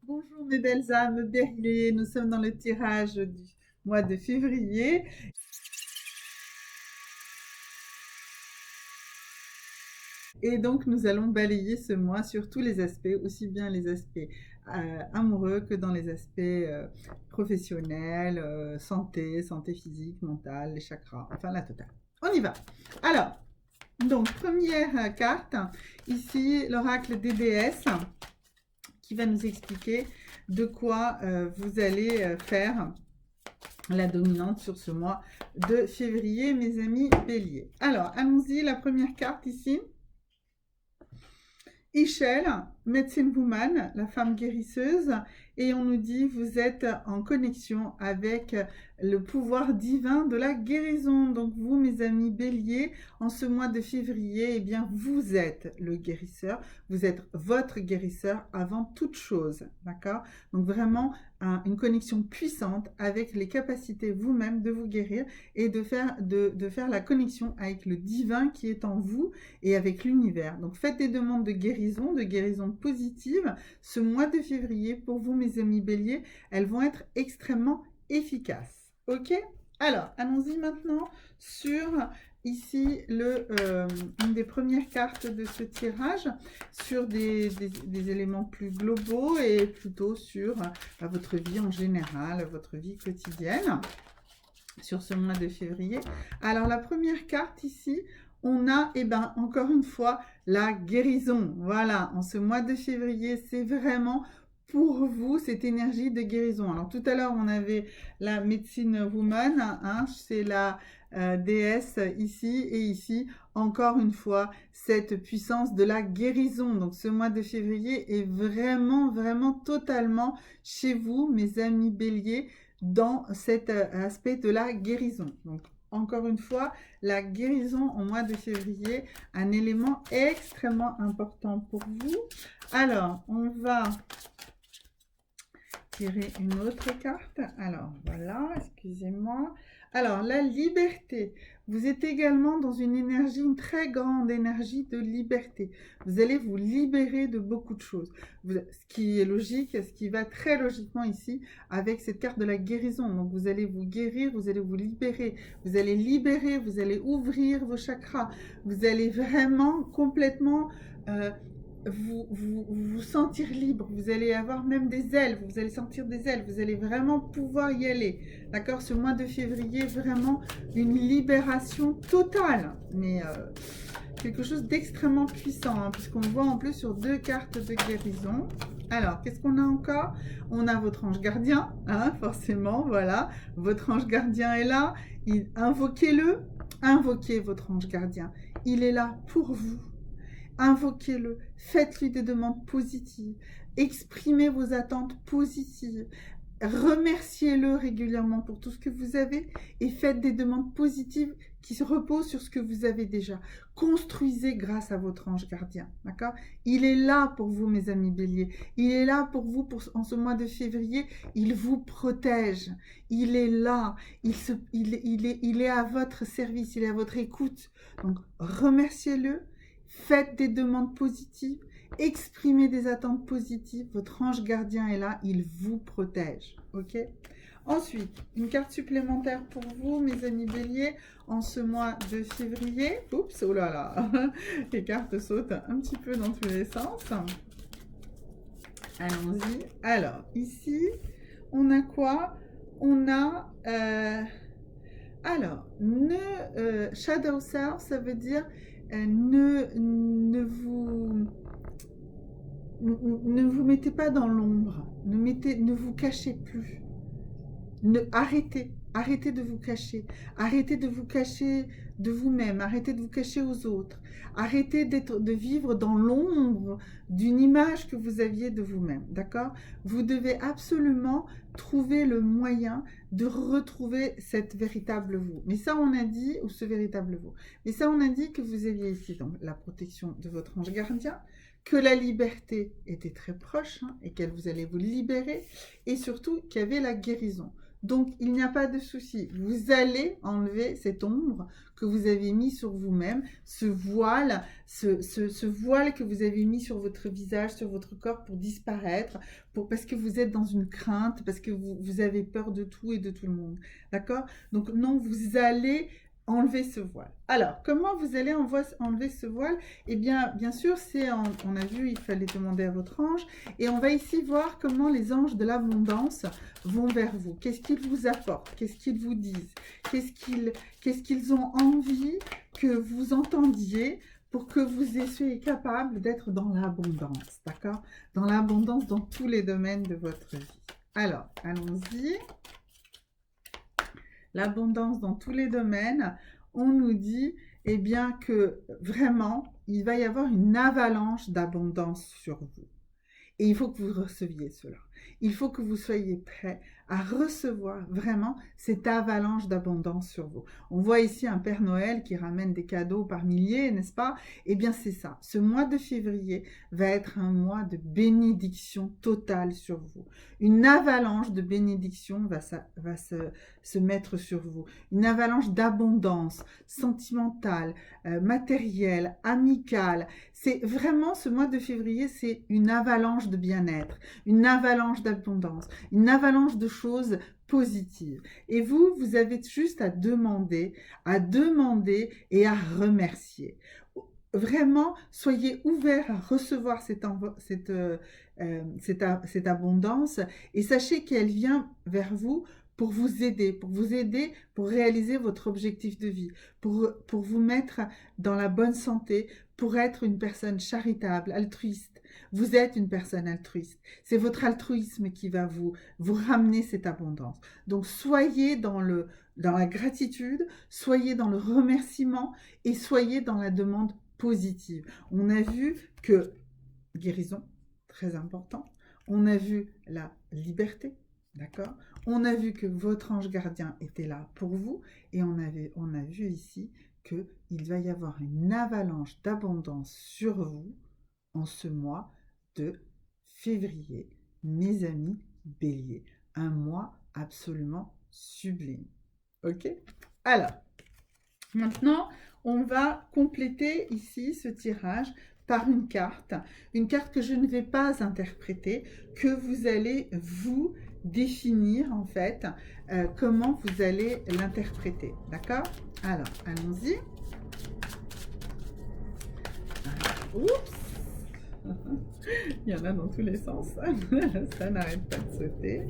Bonjour mes belles âmes béliers, nous sommes dans le tirage du mois de février. Et donc nous allons balayer ce mois sur tous les aspects, aussi bien les aspects amoureux que dans les aspects professionnels, santé physique, mentale, les chakras, enfin la totale. On y va. Alors, donc première carte, ici l'oracle des déesses, qui va nous expliquer de quoi vous allez faire la dominante sur ce mois de février, mes amis béliers. Alors, allons-y, la première carte ici. Ishel, Medicine Woman, la femme guérisseuse, et on nous dit vous êtes en connexion avec le pouvoir divin de la guérison. Donc vous, mes amis béliers, en ce mois de février, eh bien vous êtes le guérisseur, vous êtes votre guérisseur avant toute chose, d'accord? Donc vraiment une connexion puissante avec les capacités vous-même de vous guérir et de faire la connexion avec le divin qui est en vous et avec l'univers. Donc faites des demandes de guérison positive. Ce mois de février, pour vous mes amis béliers, elles vont être extrêmement efficaces. Ok? Alors, allons-y maintenant sur ici une des premières cartes de ce tirage, sur des éléments plus globaux et plutôt sur votre vie en général, votre vie quotidienne sur ce mois de février. Alors la première carte ici, on a, encore une fois, la guérison. Voilà, en ce mois de février, c'est vraiment pour vous cette énergie de guérison. Alors tout à l'heure, on avait la Medicine Woman, hein, c'est la déesse ici, et ici, encore une fois, cette puissance de la guérison. Donc ce mois de février est vraiment, vraiment totalement chez vous, mes amis béliers, dans cet aspect de la guérison. Donc encore une fois, la guérison au mois de février, un élément extrêmement important pour vous. Alors, on va tirer une autre carte. Alors, voilà, excusez-moi. Alors, la liberté. Vous êtes également dans une énergie, une très grande énergie de liberté. Vous allez vous libérer de beaucoup de choses. Ce qui est logique, ce qui va très logiquement ici avec cette carte de la guérison. Donc, vous allez vous guérir, vous allez vous libérer. Vous allez libérer, vous allez ouvrir vos chakras. Vous allez vraiment complètement vous sentir libre, vous allez avoir même des ailes, vous allez sentir des ailes, vous allez vraiment pouvoir y aller. D'accord? Ce mois de février, vraiment une libération totale, mais quelque chose d'extrêmement puissant, hein, puisqu'on voit en plus sur deux cartes de guérison. Alors, qu'est-ce qu'on a encore? On a votre ange gardien, hein, forcément, voilà. Votre ange gardien est là, invoquez-le, invoquez votre ange gardien. Il est là pour vous. Invoquez-le, faites-lui des demandes positives, exprimez vos attentes positives, remerciez-le régulièrement pour tout ce que vous avez et faites des demandes positives qui se reposent sur ce que vous avez déjà. Construisez grâce à votre ange gardien, d'accord? Il est là pour vous, mes amis béliers. Il est là pour vous en ce mois de février. Il vous protège. Il est là. Il est à votre service. Il est à votre écoute. Donc, remerciez-le. Faites des demandes positives, exprimez des attentes positives, votre ange gardien est là, il vous protège, ok? Ensuite, une carte supplémentaire pour vous, mes amis béliers, en ce mois de février. Oups, oh là là, les cartes sautent un petit peu dans tous les sens. Allons-y. Alors, ici, on a quoi? On a... Shadow Self, ça veut dire ne vous mettez pas dans l'ombre, ne vous cachez plus. Arrêtez de vous cacher. Arrêtez de vous cacher de vous-même. Arrêtez de vous cacher aux autres. Arrêtez de vivre dans l'ombre d'une image que vous aviez de vous-même. D'accord? Vous devez absolument trouver le moyen de retrouver cette véritable vous. Mais ça, on a dit, ou ce véritable vous. Mais ça, on a dit que vous aviez ici donc la protection de votre ange gardien, que la liberté était très proche, hein, et qu'elle vous allait vous libérer, et surtout qu'il y avait la guérison. Donc, il n'y a pas de souci. Vous allez enlever cette ombre que vous avez mis sur vous-même, ce voile que vous avez mis sur votre visage, sur votre corps pour disparaître, parce que vous êtes dans une crainte, parce que vous avez peur de tout et de tout le monde. D'accord? Donc, non, vous allez enlever ce voile. Alors, comment vous allez enlever ce voile? Eh bien sûr, on a vu, il fallait demander à votre ange. Et on va ici voir comment les anges de l'abondance vont vers vous. Qu'est-ce qu'ils vous apportent? Qu'est-ce qu'ils vous disent? Qu'est-ce qu'ils ont envie que vous entendiez pour que vous soyez capable d'être dans l'abondance, d'accord? Dans l'abondance dans tous les domaines de votre vie. Alors, allons-y. L'abondance dans tous les domaines, on nous dit eh bien que vraiment, il va y avoir une avalanche d'abondance sur vous. Et il faut que vous receviez cela. Il faut que vous soyez prêts à recevoir vraiment cette avalanche d'abondance sur vous. On voit ici un Père Noël qui ramène des cadeaux par milliers, n'est-ce pas? Eh bien, c'est ça. Ce mois de février va être un mois de bénédiction totale sur vous. Une avalanche de bénédiction va se mettre sur vous. Une avalanche d'abondance sentimentale, matérielle, amicale. C'est vraiment, ce mois de février, c'est une avalanche de bien-être, une avalanche d'abondance, une avalanche de choses positives. Et vous avez juste à demander et à remercier. Vraiment, soyez ouverts à recevoir cette abondance et sachez qu'elle vient vers vous pour vous aider, pour réaliser votre objectif de vie, pour vous mettre dans la bonne santé, pour être une personne charitable, altruiste. Vous êtes une personne altruiste. C'est votre altruisme qui va vous ramener cette abondance. Donc, soyez dans la gratitude, soyez dans le remerciement et soyez dans la demande positive. On a vu que guérison, très important. On a vu la liberté, d'accord? On a vu que votre ange gardien était là pour vous et on a vu ici qu'il va y avoir une avalanche d'abondance sur vous en ce mois de février, mes amis béliers. Un mois absolument sublime. Ok? Alors, maintenant, on va compléter ici ce tirage par une carte que je ne vais pas interpréter, que vous allez vous définir en fait comment vous allez l'interpréter. D'accord? Alors, allons-y. Oups! Il y en a dans tous les sens. Ça n'arrête pas de sauter.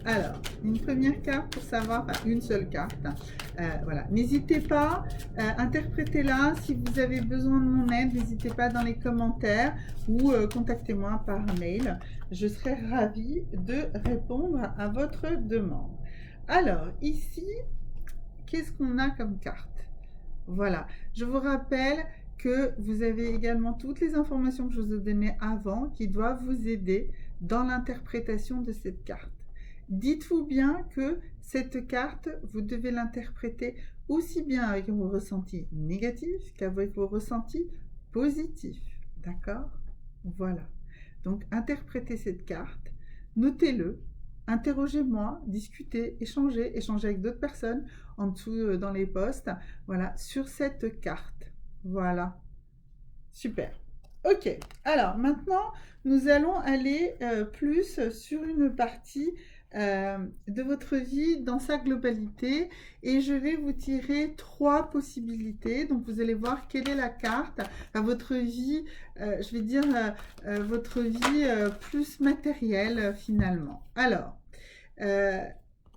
Alors, une première carte pour savoir, une seule carte. Voilà. N'hésitez pas, interprétez-la. Si vous avez besoin de mon aide, n'hésitez pas dans les commentaires ou contactez-moi par mail. Je serai ravie de répondre à votre demande. Alors, ici, qu'est-ce qu'on a comme carte? Voilà. Je vous rappelle que vous avez également toutes les informations que je vous ai données avant qui doivent vous aider dans l'interprétation de cette carte. Dites-vous bien que cette carte, vous devez l'interpréter aussi bien avec vos ressentis négatifs qu'avec vos ressentis positifs. D'accord? Voilà. Donc, interprétez cette carte, notez-le, interrogez-moi, discutez, échangez avec d'autres personnes en dessous dans les posts, voilà, sur cette carte. Voilà. Super. Ok. Alors, maintenant, nous allons aller plus sur une partie de votre vie dans sa globalité et je vais vous tirer 3 possibilités. Donc vous allez voir quelle est la carte à votre vie, je vais dire votre vie plus matérielle finalement. Alors,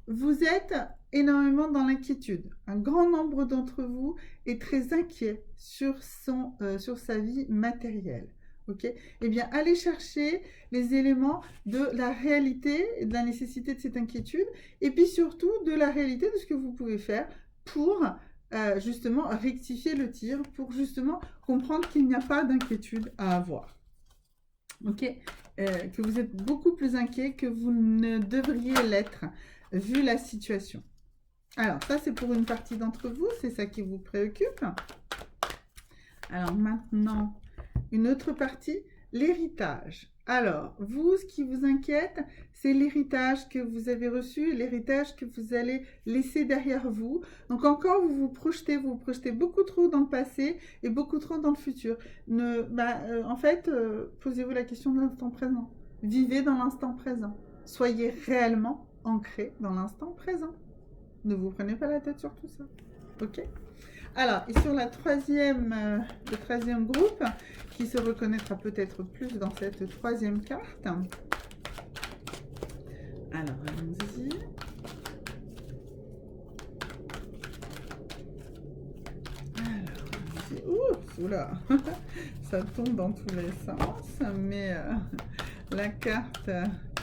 vous êtes énormément dans l'inquiétude. Un grand nombre d'entre vous est très inquiet sur sa vie matérielle. Ok? Eh bien, allez chercher les éléments de la réalité, de la nécessité de cette inquiétude, et puis surtout de la réalité de ce que vous pouvez faire pour justement rectifier le tir, pour justement comprendre qu'il n'y a pas d'inquiétude à avoir. Ok? Que vous êtes beaucoup plus inquiet que vous ne devriez l'être, vu la situation. Alors, ça, c'est pour une partie d'entre vous, c'est ça qui vous préoccupe. Alors, maintenant, une autre partie, l'héritage. Alors, vous, ce qui vous inquiète, c'est l'héritage que vous avez reçu, l'héritage que vous allez laisser derrière vous. Donc encore, vous vous projetez beaucoup trop dans le passé et beaucoup trop dans le futur. En fait, posez-vous la question de l'instant présent. Vivez dans l'instant présent. Soyez réellement ancré dans l'instant présent. Ne vous prenez pas la tête sur tout ça. Ok? Alors, et sur le troisième groupe, qui se reconnaîtra peut-être plus dans cette troisième carte. Alors, allons-y. Oula, ça tombe dans tous les sens, mais la carte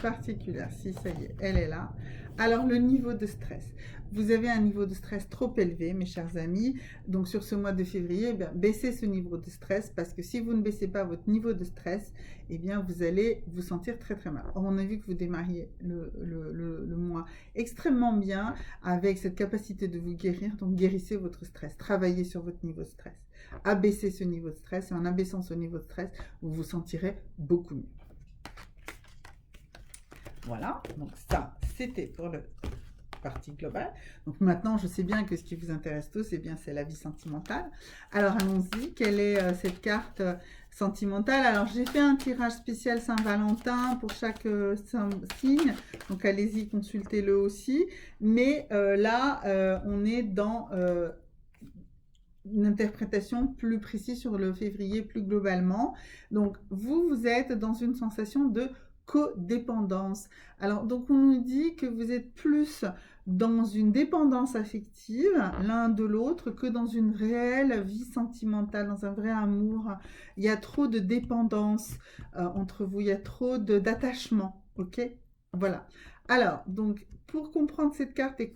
particulière, si ça y est, elle est là. Alors, le niveau de stress. Vous avez un niveau de stress trop élevé, mes chers amis. Donc, sur ce mois de février, baissez ce niveau de stress parce que si vous ne baissez pas votre niveau de stress, eh bien, vous allez vous sentir très très mal. Or, on a vu que vous démarriez le mois extrêmement bien avec cette capacité de vous guérir. Donc, guérissez votre stress. Travaillez sur votre niveau de stress. Abaissez ce niveau de stress et en abaissant ce niveau de stress, vous vous sentirez beaucoup mieux. Voilà, donc ça, c'était pour le partie globale. Donc maintenant, je sais bien que ce qui vous intéresse tous, c'est la vie sentimentale. Alors allons-y, quelle est cette carte sentimentale? Alors j'ai fait un tirage spécial Saint-Valentin pour chaque signe, donc allez-y, consultez-le aussi. Mais là, on est dans une interprétation plus précise sur le février plus globalement. Donc vous êtes dans une sensation de codépendance. Alors, donc on nous dit que vous êtes plus dans une dépendance affective l'un de l'autre que dans une réelle vie sentimentale, dans un vrai amour. Il y a trop de dépendance entre vous, il y a trop d'attachement, ok? Voilà. Alors, donc, pour comprendre cette carte et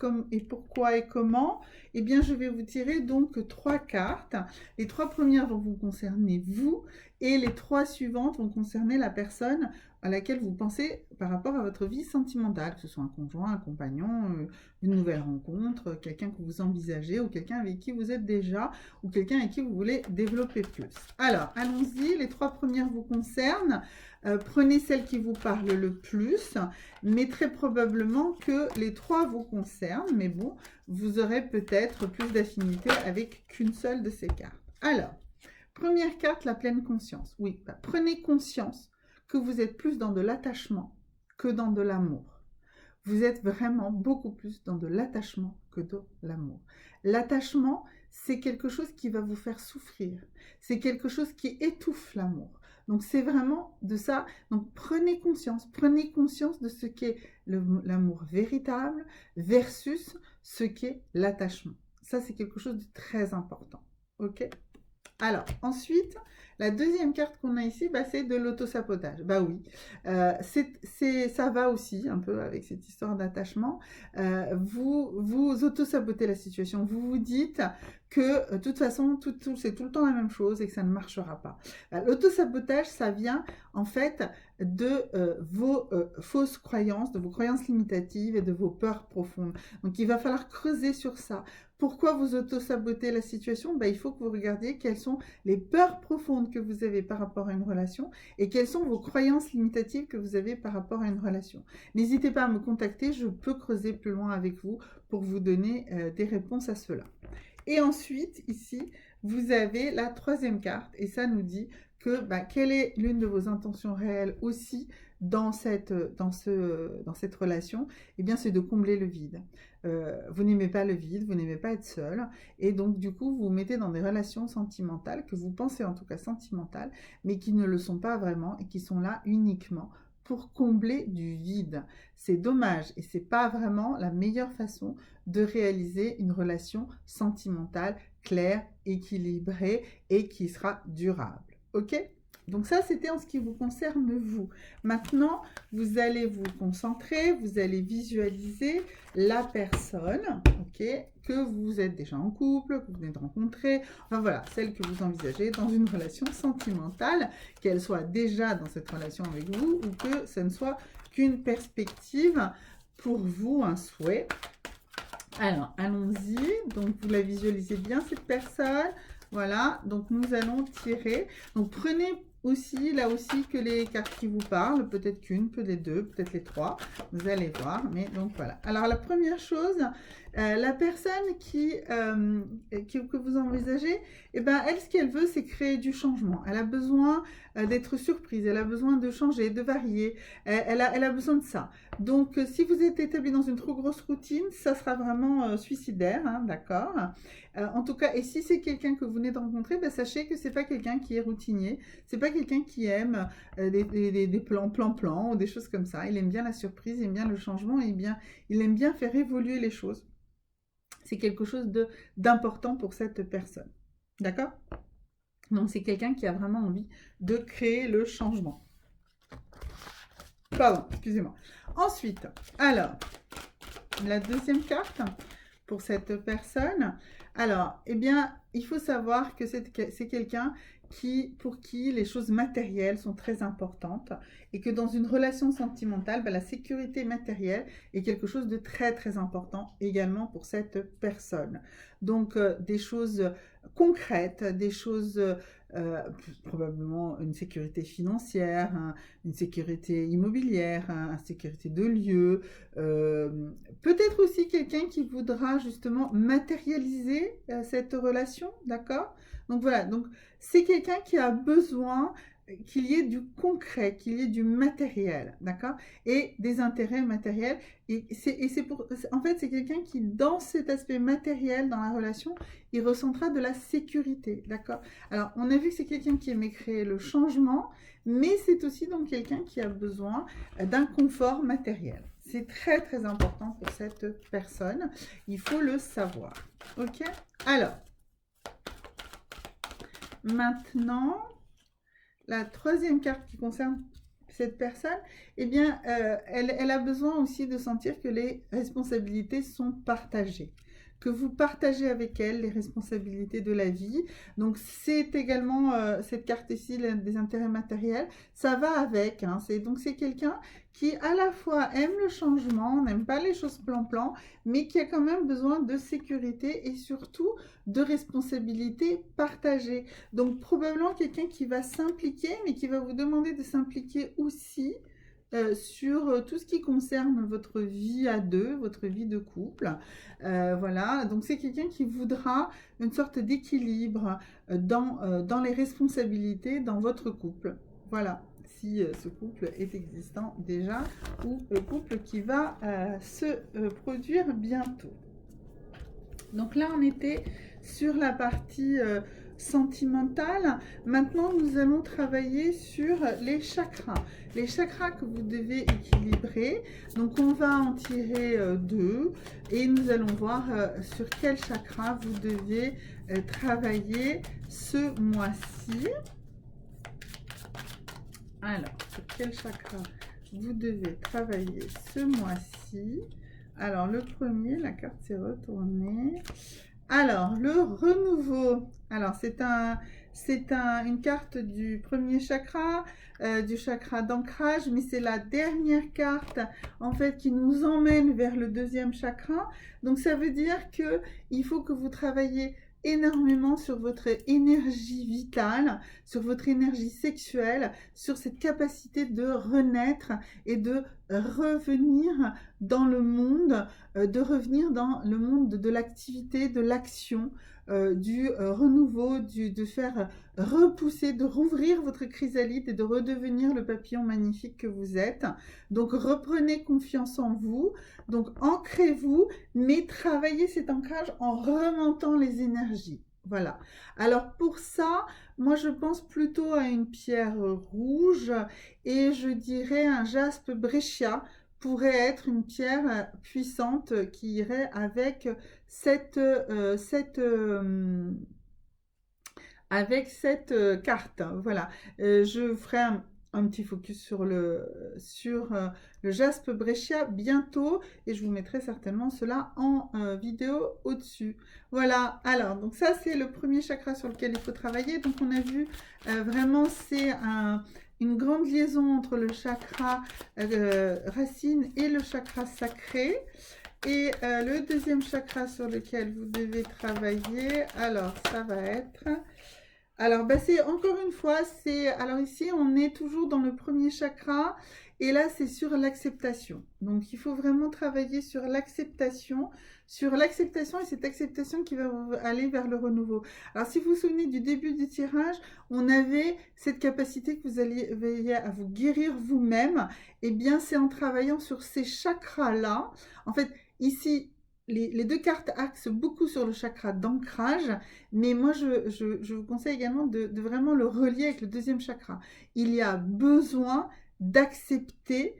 pourquoi et comment, eh bien, je vais vous tirer donc 3 cartes. Les 3 premières vont vous concerner vous et les 3 suivantes vont concerner la personne à laquelle vous pensez par rapport à votre vie sentimentale, que ce soit un conjoint, un compagnon, une nouvelle rencontre, quelqu'un que vous envisagez ou quelqu'un avec qui vous êtes déjà ou quelqu'un avec qui vous voulez développer plus. Alors, allons-y, les 3 premières vous concernent. Prenez celle qui vous parle le plus, mais très probablement que les 3 vous concernent, mais bon, vous aurez peut-être plus d'affinité avec qu'une seule de ces cartes. Alors, première carte, la pleine conscience. Oui, prenez conscience que vous êtes plus dans de l'attachement que dans de l'amour. Vous êtes vraiment beaucoup plus dans de l'attachement que de l'amour. L'attachement, c'est quelque chose qui va vous faire souffrir. C'est quelque chose qui étouffe l'amour. Donc, c'est vraiment de ça. Donc, prenez conscience de ce qu'est l'amour véritable versus ce qu'est l'attachement. Ça, c'est quelque chose de très important. OK ? Alors, ensuite, la deuxième carte qu'on a ici, c'est de l'autosabotage. Bah oui, ça va aussi un peu avec cette histoire d'attachement. Vous autosabotez la situation. Vous vous dites que de toute façon, c'est tout le temps la même chose et que ça ne marchera pas. L'autosabotage, ça vient en fait de vos fausses croyances, de vos croyances limitatives et de vos peurs profondes. Donc, il va falloir creuser sur ça. Pourquoi vous auto-sabotez la situation? Il faut que vous regardiez quelles sont les peurs profondes que vous avez par rapport à une relation et quelles sont vos croyances limitatives que vous avez par rapport à une relation. N'hésitez pas à me contacter, je peux creuser plus loin avec vous pour vous donner des réponses à cela. Et ensuite, ici, vous avez la troisième carte et ça nous dit que quelle est l'une de vos intentions réelles aussi dans cette relation? Eh bien, c'est de combler le vide. Vous n'aimez pas le vide, vous n'aimez pas être seul, et donc du coup, vous vous mettez dans des relations sentimentales, que vous pensez en tout cas sentimentales, mais qui ne le sont pas vraiment et qui sont là uniquement pour combler du vide. C'est dommage et c'est pas vraiment la meilleure façon de réaliser une relation sentimentale claire, équilibrée et qui sera durable. Ok? Donc ça, c'était en ce qui vous concerne vous. Maintenant, vous allez vous concentrer, vous allez visualiser la personne, ok, que vous êtes déjà en couple, que vous venez de rencontrer, enfin voilà, celle que vous envisagez dans une relation sentimentale, qu'elle soit déjà dans cette relation avec vous ou que ce ne soit qu'une perspective pour vous, un souhait. Alors, allons-y. Donc, vous la visualisez bien, cette personne. Voilà, donc nous allons tirer. Donc, prenez aussi, là aussi, que les cartes qui vous parlent, peut-être qu'une, peut-être les deux, peut-être les trois, vous allez voir, mais donc voilà. Alors la première chose, la personne que vous envisagez, eh ben, elle, ce qu'elle veut, c'est créer du changement. Elle a besoin d'être surprise, elle a besoin de changer, de varier, elle a besoin de ça. Donc si vous êtes établi dans une trop grosse routine, ça sera vraiment suicidaire, hein, d'accord? En tout cas, et si c'est quelqu'un que vous venez de rencontrer, ben, sachez que c'est pas quelqu'un qui est routinier, c'est pas quelqu'un qui aime des plans ou des choses comme ça. Il aime bien la surprise, il aime bien le changement, il aime bien faire évoluer les choses. C'est quelque chose d'important pour cette personne. D'accord? Donc c'est quelqu'un qui a vraiment envie de créer le changement. Pardon, excusez-moi. Ensuite, alors, la deuxième carte pour cette personne. Alors, eh bien, il faut savoir que c'est quelqu'un pour qui les choses matérielles sont très importantes et que dans une relation sentimentale, ben, la sécurité matérielle est quelque chose de très très important également pour cette personne. Donc, des choses concrètes, des choses probablement une sécurité financière, une sécurité immobilière, une sécurité de lieu, peut-être aussi quelqu'un qui voudra justement matérialiser cette relation, d'accord? Donc voilà, donc c'est quelqu'un qui a besoin qu'il y ait du concret, qu'il y ait du matériel, d'accord? Et des intérêts matériels. En fait, c'est quelqu'un qui, dans cet aspect matériel dans la relation, il ressentira de la sécurité, d'accord? Alors, on a vu que c'est quelqu'un qui aimait créer le changement, mais c'est aussi donc quelqu'un qui a besoin d'un confort matériel. C'est très très important pour cette personne. Il faut le savoir. Ok? Alors, maintenant, la troisième carte qui concerne cette personne, eh bien, elle a besoin aussi de sentir que les responsabilités sont partagées, que vous partagez avec elle les responsabilités de la vie. Donc, c'est également cette carte ici, des intérêts matériels. Ça va avec. Hein, donc, c'est quelqu'un qui, à la fois, aime le changement, n'aime pas les choses plan-plan, mais qui a quand même besoin de sécurité et surtout de responsabilités partagées. Donc, probablement quelqu'un qui va s'impliquer, mais qui va vous demander de s'impliquer aussi sur tout ce qui concerne votre vie à deux, votre vie de couple. Voilà, donc c'est quelqu'un qui voudra une sorte d'équilibre dans les responsabilités dans votre couple. Voilà, si ce couple est existant déjà ou le couple qui va se produire bientôt. Donc là, on était sur la partie sentimentale. Maintenant, nous allons travailler sur les chakras. Les chakras que vous devez équilibrer. Donc, on va en tirer deux et nous allons voir sur quel chakra vous devez travailler ce mois-ci. Alors, sur quel chakra vous devez travailler ce mois-ci? Alors, le premier, la carte s'est retournée. Alors, le renouveau. Alors, une carte du premier chakra, du chakra d'ancrage, mais c'est la dernière carte, en fait, qui nous emmène vers le deuxième chakra. Donc, ça veut dire qu'il faut que vous travaillez énormément sur votre énergie vitale, sur votre énergie sexuelle, sur cette capacité de renaître et de revenir dans le monde, de l'activité, de l'action, du renouveau, de faire repousser, de rouvrir votre chrysalide et de redevenir le papillon magnifique que vous êtes. Donc reprenez confiance en vous, donc ancrez-vous, mais travaillez cet ancrage en remontant les énergies. Voilà. Alors pour ça, moi je pense plutôt à une pierre rouge et je dirais un jaspe breccia pourrait être une pierre puissante qui irait avec cette carte. Voilà. Je ferai un petit focus sur le jaspe breccia bientôt et je vous mettrai certainement cela en vidéo au-dessus. Voilà, alors donc ça c'est le premier chakra sur lequel il faut travailler. Donc on a vu vraiment c'est une grande liaison entre le chakra racine et le chakra sacré. Et le deuxième chakra sur lequel vous devez travailler, alors ça va être... Alors, bah, c'est encore une fois, alors ici, on est toujours dans le premier chakra et là, c'est sur l'acceptation. Donc, il faut vraiment travailler sur l'acceptation et cette acceptation qui va aller vers le renouveau. Alors, si vous vous souvenez du début du tirage, on avait cette capacité que vous alliez veiller à vous guérir vous-même. Eh bien, c'est en travaillant sur ces chakras-là. En fait, ici, les deux cartes axent beaucoup sur le chakra d'ancrage, mais moi, je vous conseille également de vraiment le relier avec le deuxième chakra. Il y a besoin d'accepter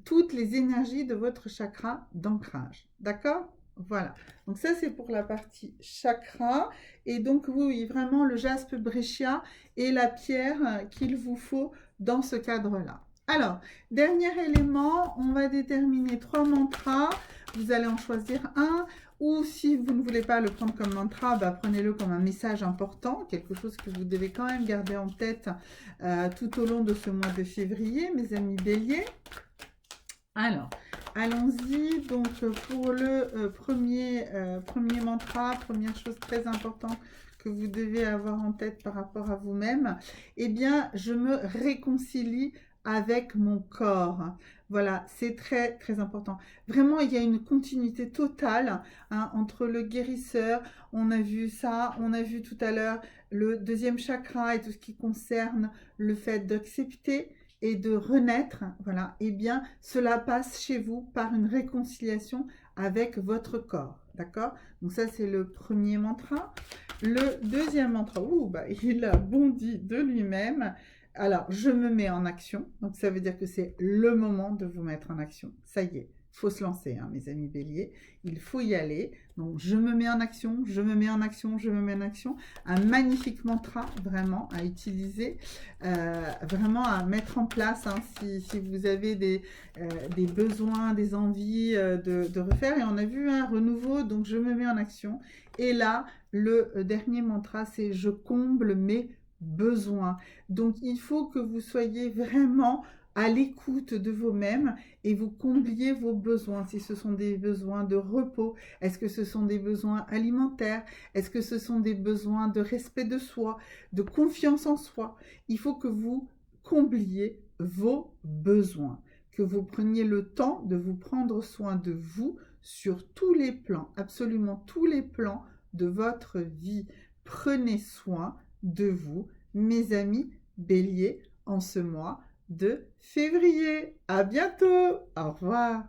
toutes les énergies de votre chakra d'ancrage. D'accord? Voilà. Donc ça, c'est pour la partie chakra. Et donc, oui, vraiment, le jaspe breccia est la pierre qu'il vous faut dans ce cadre-là. Alors, dernier élément, on va déterminer 3 mantras. Vous allez en choisir un. Ou si vous ne voulez pas le prendre comme mantra, bah, prenez-le comme un message important, quelque chose que vous devez quand même garder en tête tout au long de ce mois de février, mes amis béliers. Alors, allons-y. Donc, pour le premier mantra, première chose très importante que vous devez avoir en tête par rapport à vous-même, eh bien, je me réconcilie avec mon corps. Voilà, c'est très, très important. Vraiment, il y a une continuité totale entre le guérisseur, on a vu ça, on a vu tout à l'heure le deuxième chakra et tout ce qui concerne le fait d'accepter et de renaître, voilà, eh bien, cela passe chez vous par une réconciliation avec votre corps, d'accord? Donc ça, c'est le premier mantra. Le deuxième mantra, il a bondi de lui-même. Alors, je me mets en action. Donc, ça veut dire que c'est le moment de vous mettre en action. Ça y est, il faut se lancer, hein, mes amis béliers. Il faut y aller. Donc, je me mets en action, je me mets en action, je me mets en action. Un magnifique mantra, vraiment, à utiliser, vraiment à mettre en place, hein, si vous avez des besoins, des envies de refaire. Et on a vu un renouveau, donc je me mets en action. Et là, le dernier mantra, c'est je comble mes besoins. Donc, il faut que vous soyez vraiment à l'écoute de vous-même et vous combliez vos besoins. Si ce sont des besoins de repos, est-ce que ce sont des besoins alimentaires, est-ce que ce sont des besoins de respect de soi, de confiance en soi? Il faut que vous combliez vos besoins, que vous preniez le temps de vous prendre soin de vous sur tous les plans, absolument tous les plans de votre vie. Prenez soin de vous, mes amis béliers, en ce mois de février. À bientôt. Au revoir.